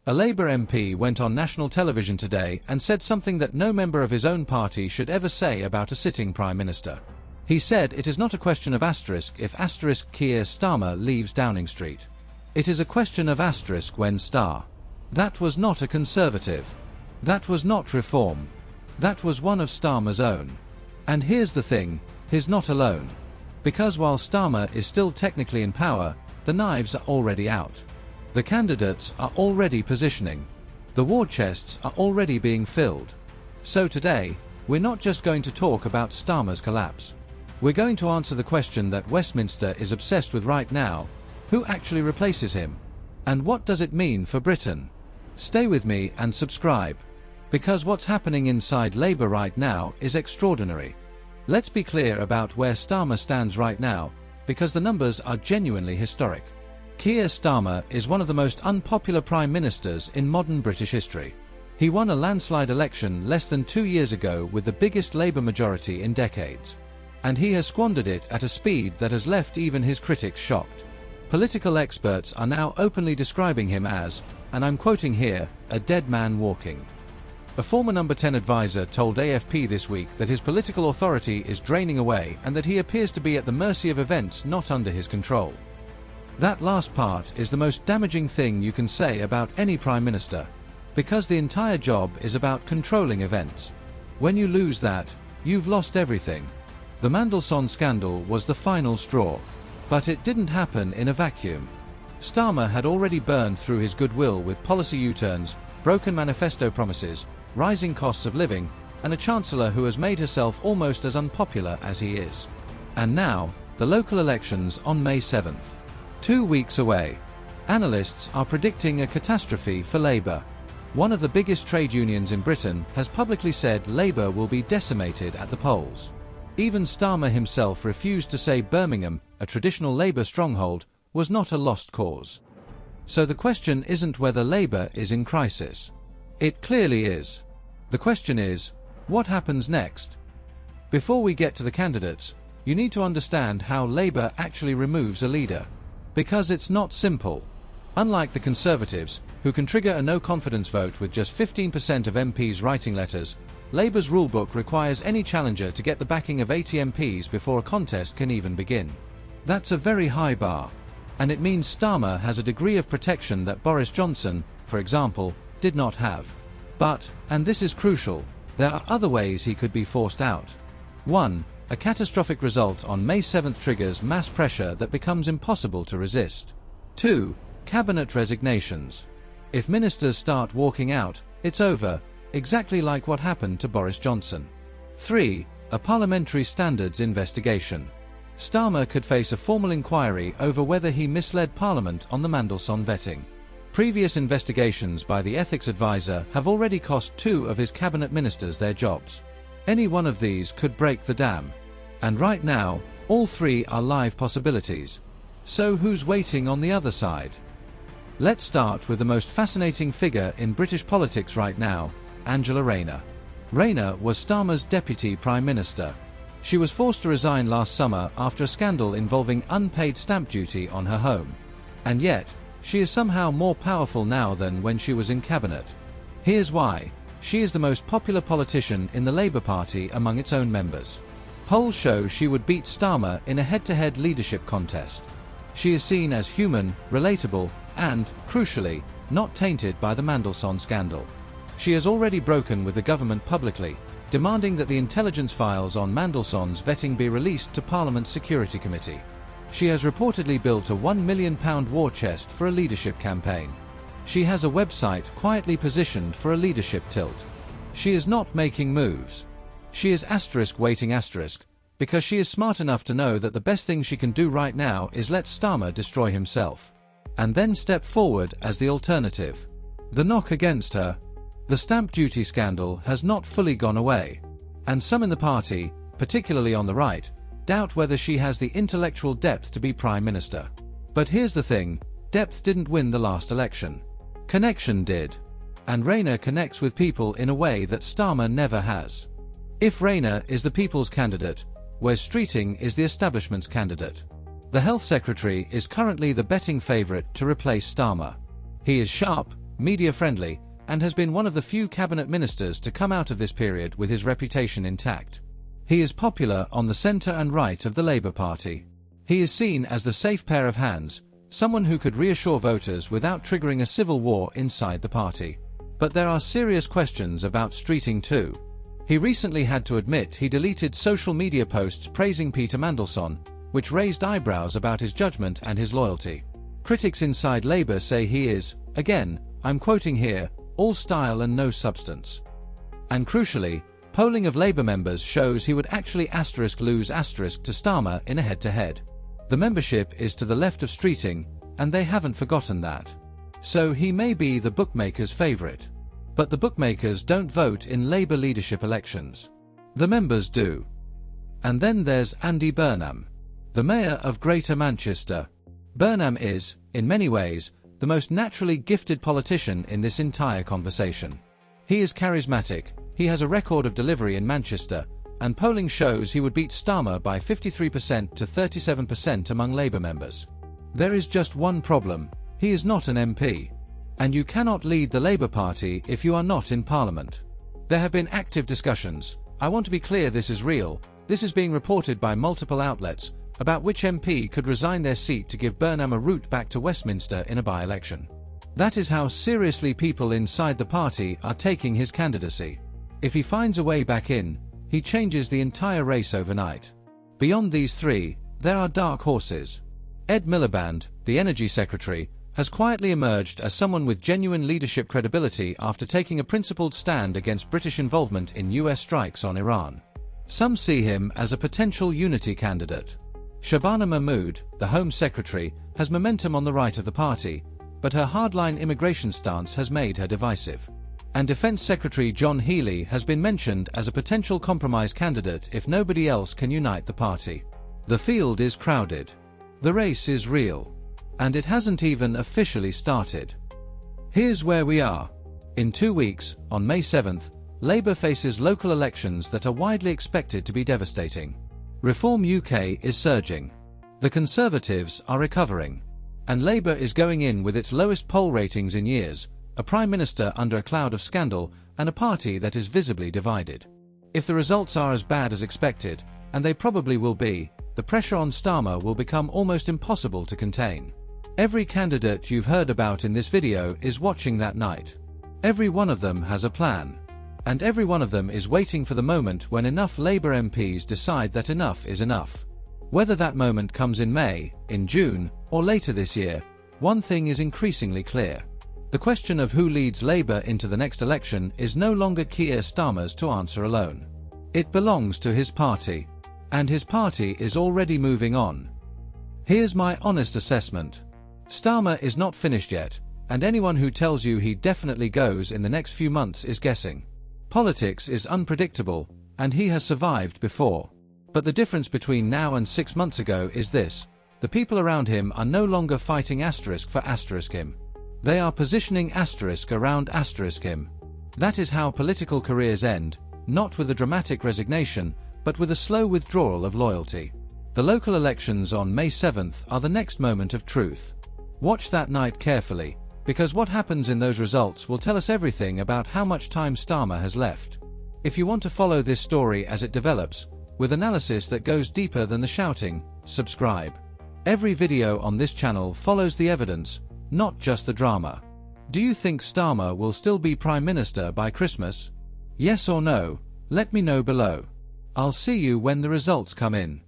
A Labour MP went on national television today and said something that no member of his own party should ever say about a sitting Prime Minister. He said it is not a question of asterisk if asterisk Keir Starmer leaves Downing Street. It is a question of asterisk when Star. That was not a Conservative. That was not Reform. That was one of Starmer's own. And here's the thing, he's not alone. Because while Starmer is still technically in power, the knives are already out. The candidates are already positioning. The war chests are already being filled. So today, we're not just going to talk about Starmer's collapse. We're going to answer the question that Westminster is obsessed with right now: who actually replaces him? And what does it mean for Britain? Stay with me and subscribe. Because what's happening inside Labour right now is extraordinary. Let's be clear about where Starmer stands right now, because the numbers are genuinely historic. Keir Starmer is one of the most unpopular Prime Ministers in modern British history. He won a landslide election less than 2 years ago with the biggest Labour majority in decades. And he has squandered it at a speed that has left even his critics shocked. Political experts are now openly describing him as, and I'm quoting here, a dead man walking. A former number 10 advisor told AFP this week that his political authority is draining away and that he appears to be at the mercy of events not under his control. That last part is the most damaging thing you can say about any Prime Minister, because the entire job is about controlling events. When you lose that, you've lost everything. The Mandelson scandal was the final straw. But it didn't happen in a vacuum. Starmer had already burned through his goodwill with policy U-turns, broken manifesto promises, rising costs of living, and a chancellor who has made herself almost as unpopular as he is. And now, the local elections on May 7th. 2 weeks away. Analysts are predicting a catastrophe for Labour. One of the biggest trade unions in Britain has publicly said Labour will be decimated at the polls. Even Starmer himself refused to say Birmingham, a traditional Labour stronghold, was not a lost cause. So the question isn't whether Labour is in crisis. It clearly is. The question is, what happens next? Before we get to the candidates, you need to understand how Labour actually removes a leader. Because it's not simple. Unlike the Conservatives, who can trigger a no-confidence vote with just 15% of MPs writing letters, Labour's rulebook requires any challenger to get the backing of 80 MPs before a contest can even begin. That's a very high bar. And it means Starmer has a degree of protection that Boris Johnson, for example, did not have. But, and this is crucial, there are other ways he could be forced out. 1. A catastrophic result on May 7th triggers mass pressure that becomes impossible to resist. 2. Cabinet resignations. If ministers start walking out, it's over, exactly like what happened to Boris Johnson. 3. A parliamentary standards investigation. Starmer could face a formal inquiry over whether he misled Parliament on the Mandelson vetting. Previous investigations by the ethics advisor have already cost 2 of his cabinet ministers their jobs. Any one of these could break the dam. And right now, all 3 are live possibilities. So who's waiting on the other side? Let's start with the most fascinating figure in British politics right now, Angela Rayner. Rayner was Starmer's deputy prime minister. She was forced to resign last summer after a scandal involving unpaid stamp duty on her home. And yet, she is somehow more powerful now than when she was in cabinet. Here's why. She is the most popular politician in the Labour Party among its own members. Polls show she would beat Starmer in a head-to-head leadership contest. She is seen as human, relatable, and, crucially, not tainted by the Mandelson scandal. She has already broken with the government publicly, demanding that the intelligence files on Mandelson's vetting be released to Parliament's Security Committee. She has reportedly built a £1 million war chest for a leadership campaign. She has a website quietly positioned for a leadership tilt. She is not making moves. She is waiting because she is smart enough to know that the best thing she can do right now is let Starmer destroy himself. And then step forward as the alternative. The knock against her. The stamp duty scandal has not fully gone away. And some in the party, particularly on the right, doubt whether she has the intellectual depth to be Prime Minister. But here's the thing, depth didn't win the last election. Connection did. And Rayner connects with people in a way that Starmer never has. If Rayner is the people's candidate, Wes Streeting is the establishment's candidate. The Health Secretary is currently the betting favourite to replace Starmer. He is sharp, media-friendly, and has been one of the few cabinet ministers to come out of this period with his reputation intact. He is popular on the centre and right of the Labour Party. He is seen as the safe pair of hands, someone who could reassure voters without triggering a civil war inside the party. But there are serious questions about Streeting too. He recently had to admit he deleted social media posts praising Peter Mandelson, which raised eyebrows about his judgment and his loyalty. Critics inside Labour say he is, again, I'm quoting here, all style and no substance. And crucially, polling of Labour members shows he would actually lose to Starmer in a head-to-head. The membership is to the left of Streeting, and they haven't forgotten that. So he may be the bookmakers' favourite. But the bookmakers don't vote in Labour leadership elections. The members do. And then there's Andy Burnham, the Mayor of Greater Manchester. Burnham is, in many ways, the most naturally gifted politician in this entire conversation. He is charismatic, he has a record of delivery in Manchester, and polling shows he would beat Starmer by 53% to 37% among Labour members. There is just one problem: he is not an MP. And you cannot lead the Labour Party if you are not in Parliament. There have been active discussions, I want to be clear this is real, this is being reported by multiple outlets, about which MP could resign their seat to give Burnham a route back to Westminster in a by-election. That is how seriously people inside the party are taking his candidacy. If he finds a way back in, he changes the entire race overnight. Beyond these three, there are dark horses. Ed Miliband, the Energy Secretary, has quietly emerged as someone with genuine leadership credibility after taking a principled stand against British involvement in US strikes on Iran. Some see him as a potential unity candidate. Shabana Mahmood, the Home Secretary, has momentum on the right of the party, but her hardline immigration stance has made her divisive. And Defence Secretary John Healey has been mentioned as a potential compromise candidate if nobody else can unite the party. The field is crowded. The race is real. And it hasn't even officially started. Here's where we are. In 2 weeks, on May 7th, Labour faces local elections that are widely expected to be devastating. Reform UK is surging. The Conservatives are recovering. And Labour is going in with its lowest poll ratings in years, a Prime Minister under a cloud of scandal, and a party that is visibly divided. If the results are as bad as expected, and they probably will be, the pressure on Starmer will become almost impossible to contain. Every candidate you've heard about in this video is watching that night. Every one of them has a plan. And every one of them is waiting for the moment when enough Labour MPs decide that enough is enough. Whether that moment comes in May, in June, or later this year, one thing is increasingly clear. The question of who leads Labour into the next election is no longer Keir Starmer's to answer alone. It belongs to his party. And his party is already moving on. Here's my honest assessment. Starmer is not finished yet, and anyone who tells you he definitely goes in the next few months is guessing. Politics is unpredictable, and he has survived before. But the difference between now and 6 months ago is this: the people around him are no longer fighting for him. They are positioning around him. That is how political careers end, not with a dramatic resignation, but with a slow withdrawal of loyalty. The local elections on May 7th are the next moment of truth. Watch that night carefully, because what happens in those results will tell us everything about how much time Starmer has left. If you want to follow this story as it develops, with analysis that goes deeper than the shouting, subscribe. Every video on this channel follows the evidence, not just the drama. Do you think Starmer will still be Prime Minister by Christmas? Yes or no? Let me know below. I'll see you when the results come in.